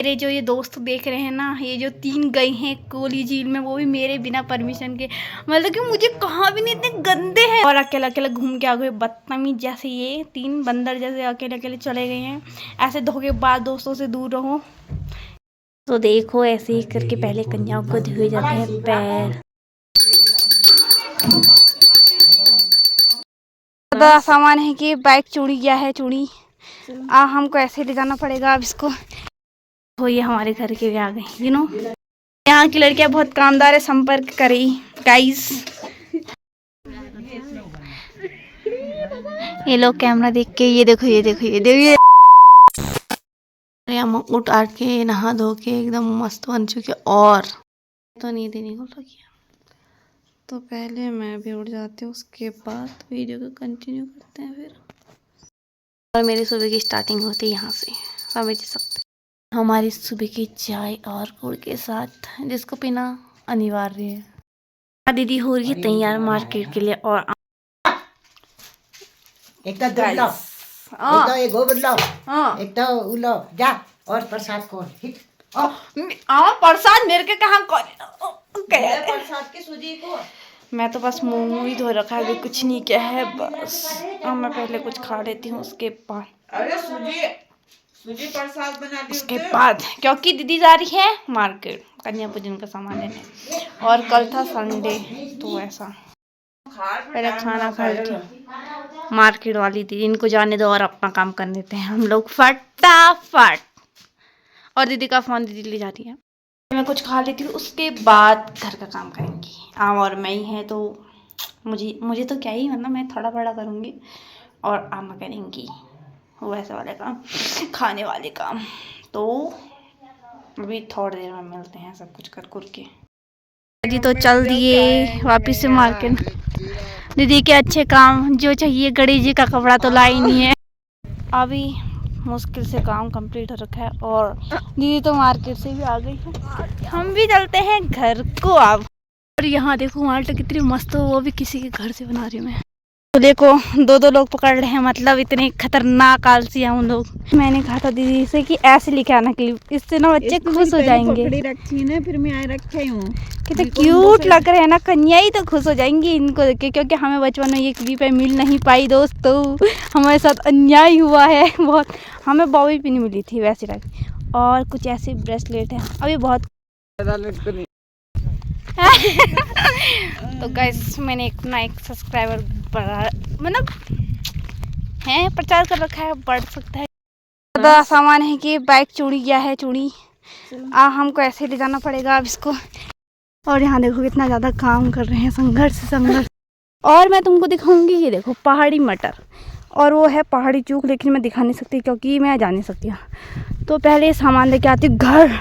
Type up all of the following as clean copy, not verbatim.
मेरे जो ये दोस्त देख रहे हैं ना, ये जो 3 गए हैं कोली झील में, वो भी मेरे बिना परमिशन के। मतलब कि मुझे कहाँ भी नहीं, इतने गंदे हैं। और अकेले अकेले घूम के आ गए बदतमीज जैसे, ये 3 बंदर जैसे अकेले अकेले चले गए हैं। ऐसे धोखेबाज दोस्तों से दूर रहो। तो देखो ऐसे ही करके पहले कन्याओं को धोए जाते हैं पैर। ज़्यादा सामान है कि बाइक चूड़ी गया है, चूड़ी हमको ऐसे ले जाना पड़ेगा अब इसको। तो ये हमारे घर के भी आ गए, यहाँ की लड़कियां बहुत कामदार है, संपर्क करें गाइस। ये लोग कैमरा देख के, ये देखो ये देखो ये देखो, उठ आट के नहा धो के एकदम मस्त बन चुके। और तो नींद ही निकल रही है, तो पहले मैं भी उठ जाती हूँ, उसके बाद वीडियो को कंटिन्यू करते हैं फिर। और मेरी सुबह की स्टार्टिंग होती है यहाँ से, समझ सकते। हमारी सुबह की चाय और गुड़ के साथ, जिसको पीना अनिवार्य है। दीदी हो रही है तैयार मार्केट के लिए। और एक उलो जा और प्रसाद को प्रसाद मेरे के कहाँ प्रसाद की सूजी को। मैं तो बस मुंह ही धो रखा है, अभी कुछ नहीं किया है बस। मैं पहले कुछ खा लेती हूँ, उसके बाद अरे सूजी प्रसाद बना दी उसके बाद, क्योंकि दीदी जा रही है मार्केट कन्या पूजन का सामान लेने, और कल था संडे, तो ऐसा पहले खाना खा लेती। मार्केट वाली दीदी इनको जाने दो और अपना काम कर लेते हैं हम लोग फटाफट। और दीदी का फोन दीदी ले जाती है। मैं कुछ खा लेती हूँ, उसके बाद घर का काम करेंगी। और मैं ही है तो मुझे तो क्या ही, मतलब मैं थोड़ा बड़ा करूँगी और आमा करेंगी वैसे वाले काम, खाने वाले काम। तो अभी थोड़ी देर में मिलते हैं सब कुछ कर के। जी तो चल दिए वापिस से मार्केट। दीदी के अच्छे काम जो चाहिए, गणेश जी का कपड़ा तो ला ही नहीं है। अभी मुश्किल से काम कंप्लीट हो रखा है, और दीदी तो मार्केट से भी आ गई है। हम भी चलते हैं घर को अब। और यहाँ देखो माल्टा कितनी मस्त हो, वो भी किसी के घर से बना रही हूँ मैं। तो देखो 2-2 लोग पकड़ रहे हैं, मतलब इतने खतरनाक आलसी हैं उन लोग। मैंने कहा था दीदी से कि ऐसे लेके आना क्लिप, इससे ना बच्चे खुश हो जाएंगे। रखी ना, फिर मैं रखे हूँ, कितने क्यूट लग रहे हैं ना, कन्या ही तो खुश हो जाएंगी इनको देख के, क्योंकि हमें बचपन में ये क्लिप मिल नहीं पाई दोस्तों। हमारे साथ अन्याय हुआ है बहुत। हमें बॉबी पिन मिली थी वैसे लग, और कुछ ऐसे ब्रेसलेट है अभी बहुत। तो गाइस मैंने एक सब्सक्राइबर बढ़ा, मतलब है प्रचार कर रखा है, बढ़ सकता है। ज़्यादा सामान है कि बाइक चूड़ी गया है, चूड़ी हमको ऐसे ले जाना पड़ेगा अब इसको। और यहाँ देखो कितना ज़्यादा काम कर रहे हैं, संघर्ष। और मैं तुमको दिखाऊंगी, ये देखो पहाड़ी मटर, और वो है पहाड़ी चूक, लेकिन मैं दिखा नहीं सकती क्योंकि मैं जा नहीं सकती हूँ। तो पहले सामान लेके आती हूँ घर,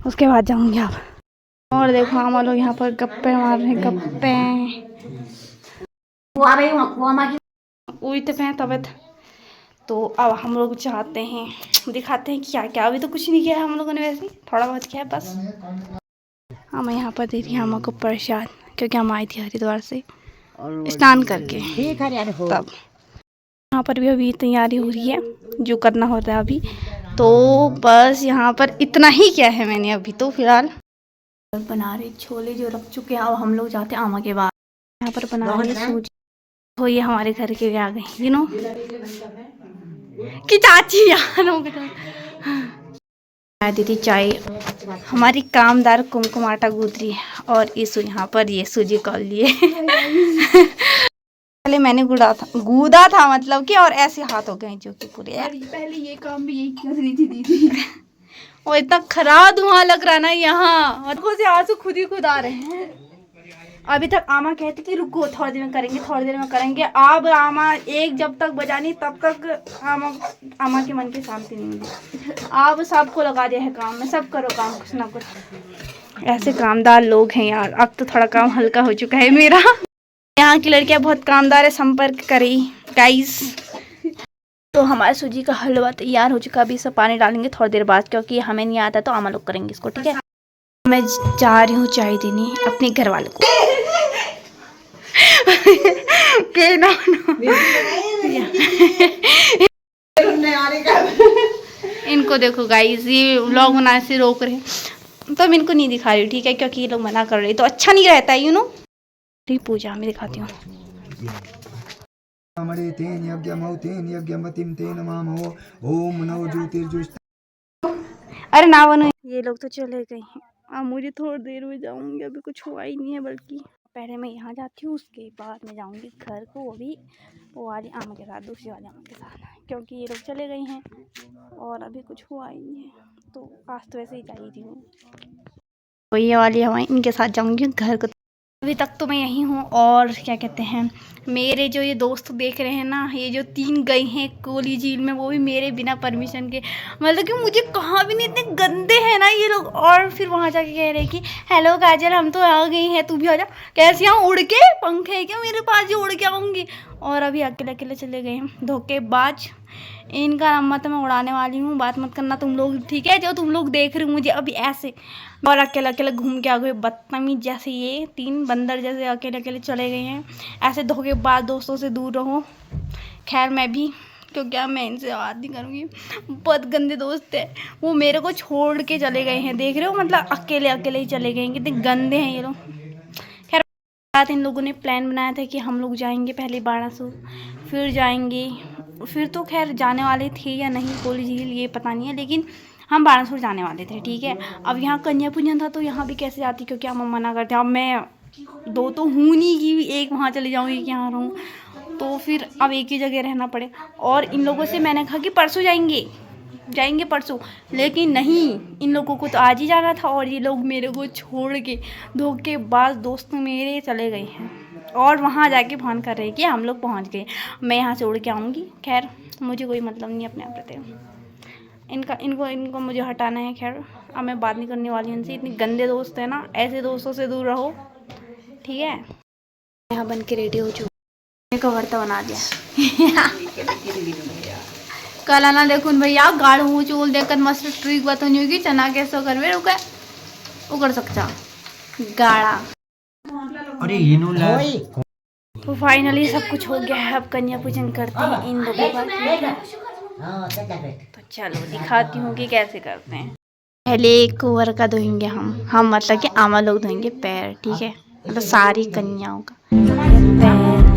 उसके बाद जाऊँगी अब। और देखो हम लोग यहाँ पर गप्पे मार रहे हैं, गप्पे तबियत। तो अब हम लोग चाहते हैं, दिखाते हैं क्या क्या। अभी तो कुछ नहीं किया है हम लोगों ने, वैसे थोड़ा बहुत किया है बस। हम यहाँ पर दे रही हैं हम को प्रसाद, क्योंकि हम आई थी हरिद्वार से स्नान करके। तब यहाँ पर भी अभी तैयारी हो रही है, जो करना होता है अभी। तो बस यहाँ पर इतना ही किया है मैंने अभी तो फिलहाल। बना रहे छोले जो रख चुके हैं, अब हम लोग जाते हैं आमा के बाद। यहाँ पर बना रहे सूजी। तो ये हमारे घर के भी आ गए, कि चाची यार दीदी चाय। हमारी कामदार कुमकुम आटा गूंथ रही है, और इस यहाँ पर ये सूजी कॉल लिए पहले मैंने गूदा था मतलब कि, और ऐसे हाथ हो गए जो कि पूरे। पहले ये काम भी यही कर रही थी दीदी। और इतना खराब धुआं लग रहा ना यहाँ, आंखों से आंसू खुद आ रहे हैं। अभी तक आमा कहती कि रुको थोड़ी देर में करेंगे। अब आमा एक जब तक बजानी तब तक आमा के मन की शांति नहीं मिली। अब सबको लगा दिया है काम में, सब करो काम कुछ ना कुछ। ऐसे कामदार लोग हैं यार। अब तो थोड़ा काम हल्का हो चुका है मेरा। यहाँ की लड़कियां बहुत कामदार है, संपर्क करें गाइस। तो हमारे सूजी का हलवा तैयार हो चुका। अभी सब पानी डालेंगे थोड़ी देर बाद, क्योंकि हमें नहीं आता तो आमा लोग करेंगे इसको, ठीक है। मैं जा रही हूँ चाय देने अपने घर वाले को। इनको देखो गाइस, ये व्लॉग बनाने से रोक रहे हैं, तो मैं इनको नहीं दिखा रही हूँ, ठीक है, क्योंकि ये लोग मना कर रहे हैं तो अच्छा नहीं रहता है, पूजा में दिखाती हूँ। अरे ना बनो, ये लोग तो चले गए हैं, अब मुझे थोड़ी देर में जाऊंगी, अभी कुछ हुआ ही नहीं है, बल्कि पहले मैं यहाँ जाती हूँ, उसके बाद मैं जाऊंगी घर को, अभी वो वाली आम के साथ, दूसरी वाली आम के साथ, क्योंकि ये लोग चले गए हैं और अभी कुछ हुआ ही नहीं है, तो आज तो वैसे ही जा ही रही हूँ, तो ये वाली हवाएं इनके साथ जाऊंगी घर को। अभी तक तो मैं यहीं हूँ, और क्या कहते हैं, मेरे जो ये दोस्त देख रहे हैं ना, ये जो 3 गए हैं कोली झील में, वो भी मेरे बिना परमिशन के, मतलब कि मुझे कहाँ भी नहीं, इतने गंदे हैं ना ये लोग, और फिर वहाँ जाके कह रहे हैं कि हेलो काजल हम तो आ गई हैं, तू भी आ जा। कैसे यहाँ उड़ के, पंख है क्या मेरे पास जो उड़ के आऊँगी, और अभी अकेले अकेले चले गए हैं धोखेबाज, इनका नंबर तो मैं उड़ाने वाली हूँ, बात मत करना तुम लोग, ठीक है, जो तुम लोग देख रहे हो मुझे अभी ऐसे, और अकेले अकेले घूम के आ गए बदतमीज जैसे, ये 3 बंदर जैसे अकेले अकेले चले गए हैं, ऐसे धोखेबाज दोस्तों से दूर रहो। खैर मैं भी, क्योंकि अब मैं इनसे बात नहीं करूँगी, बहुत गंदे दोस्त है, वो मेरे को छोड़ के चले गए हैं, देख रहे हो, मतलब अकेले अकेले ही चले गए हैं, कितने गंदे हैं ये लोग। खैर रात इन लोगों ने प्लान बनाया था कि हम लोग जाएंगे पहले बाणासुर, फिर जाएंगे, फिर तो खैर जाने वाले थे या नहीं कोली झील ये पता नहीं है, लेकिन हम बाणासुर जाने वाले थे, ठीक है। अब यहाँ कन्या पूजन था तो यहाँ भी कैसे जाती, क्योंकि हम मना करते हैं, अब मैं 2 तो हूँ नहीं कि एक वहाँ चले जाऊँ एक यहाँ रहूँ, तो फिर अब एक ही जगह रहना पड़े। और इन लोगों से मैंने कहा कि परसों जाएंगे परसों, लेकिन नहीं, इन लोगों को तो आज ही जाना था, और ये लोग मेरे को छोड़ के धोखेबाज दोस्त मेरे चले गए हैं, और वहाँ जाके फोन कर रहे हैं कि हम लोग पहुँच गए, मैं यहाँ से उड़ के आऊँगी। खैर मुझे कोई मतलब नहीं अपने आप रहते, इनको मुझे हटाना है। खैर अब मैं बात नहीं करने वाली उनसे, इतने गंदे दोस्त हैं ना, ऐसे दोस्तों से दूर रहो, ठीक है। यहाँ बन के रेडी हो चुकी, को भरता बना दिया कल आना देखो भैया, गाढ़ हूँ चूल देखकर मस्त ट्रिक बात नहीं होगी, चना कैसे कर में रुका वो कर सकता गाढ़ा। अरे ये नो ला तो फाइनली सब कुछ हो गया है, अब कन्या पूजन करते हैं इन लोगों का, तो चलो दिखाती हूँ कि कैसे करते हैं। पहले कुंवर का धोएंगे हम मतलब कि आमा लोग धोएंगे पैर, ठीक है, मतलब सारी कन्याओं का पैर।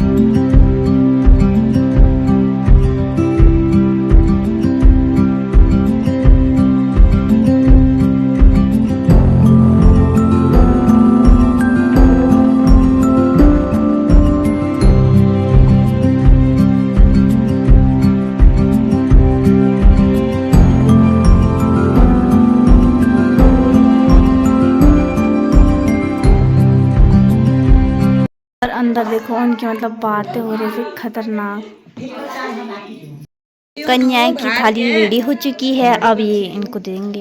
और अंदर देखो उनकी मतलब बातें हो रही थी खतरनाक। कन्याएं की थाली रेडी हो चुकी है, अब ये इनको देंगे।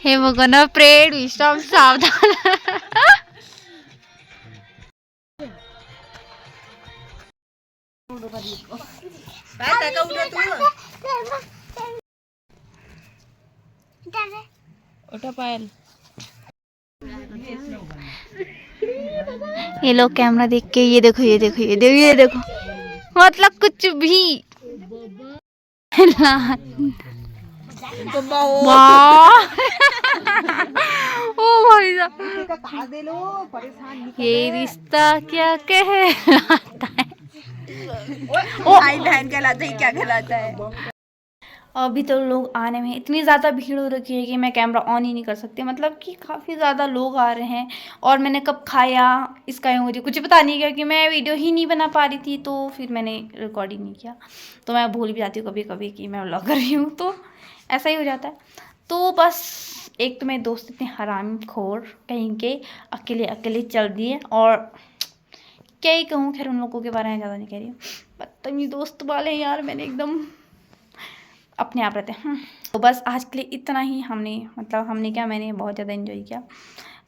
हे भगवान प्रेड विश्राम सावधान उठा पायल। ये लोग कैमरा देख के ये देखो मतलब कुछ भी ओ भाई साहब, ये रिश्ता क्या कहलाता है, ओ भाई बहन कहलाता है, क्या कहलाता है। अभी तो लोग आने में इतनी ज़्यादा भीड़ हो रखी है कि मैं कैमरा ऑन ही नहीं कर सकती, मतलब कि काफ़ी ज़्यादा लोग आ रहे हैं, और मैंने कब खाया इसका मुझे कुछ पता नहीं, क्योंकि मैं वीडियो ही नहीं बना पा रही थी, तो फिर मैंने रिकॉर्ड ही नहीं किया, तो मैं भूल भी जाती हूँ कभी कभी कि मैं व्लॉग कर रही हूँ, तो ऐसा ही हो जाता है। तो बस एक तो मेरे दोस्त इतने हरामी खोर कहीं के अकेले अकेले चल दिए, और क्या ही कहूँ, खैर उन लोगों के बारे में ज़्यादा नहीं कह रही हूँ, बदतमीज़ दोस्त वाले यार, मैंने एकदम अपने आप रहते हैं। तो बस आज के लिए इतना ही, हमने क्या, मैंने बहुत ज़्यादा एंजॉय किया,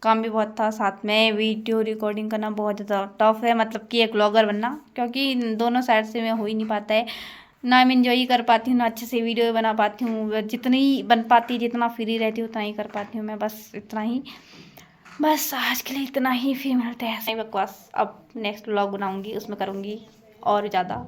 काम भी बहुत था, साथ में वीडियो रिकॉर्डिंग करना बहुत ज़्यादा टफ है, मतलब कि एक व्लॉगर बनना, क्योंकि दोनों साइड से मैं हो ही नहीं पाता है, ना मैं इंजॉय कर पाती हूँ, ना अच्छे से वीडियो बना पाती हूँ, जितनी बन पाती, जितना फ्री रहती हूँ उतना ही कर पाती हूँ मैं, बस इतना ही। बस आज के लिए इतना ही, फिर मिलते हैं ऐसे ही बकवास। अब नेक्स्ट व्लॉग बनाऊँगी, उसमें करूँगी और ज़्यादा।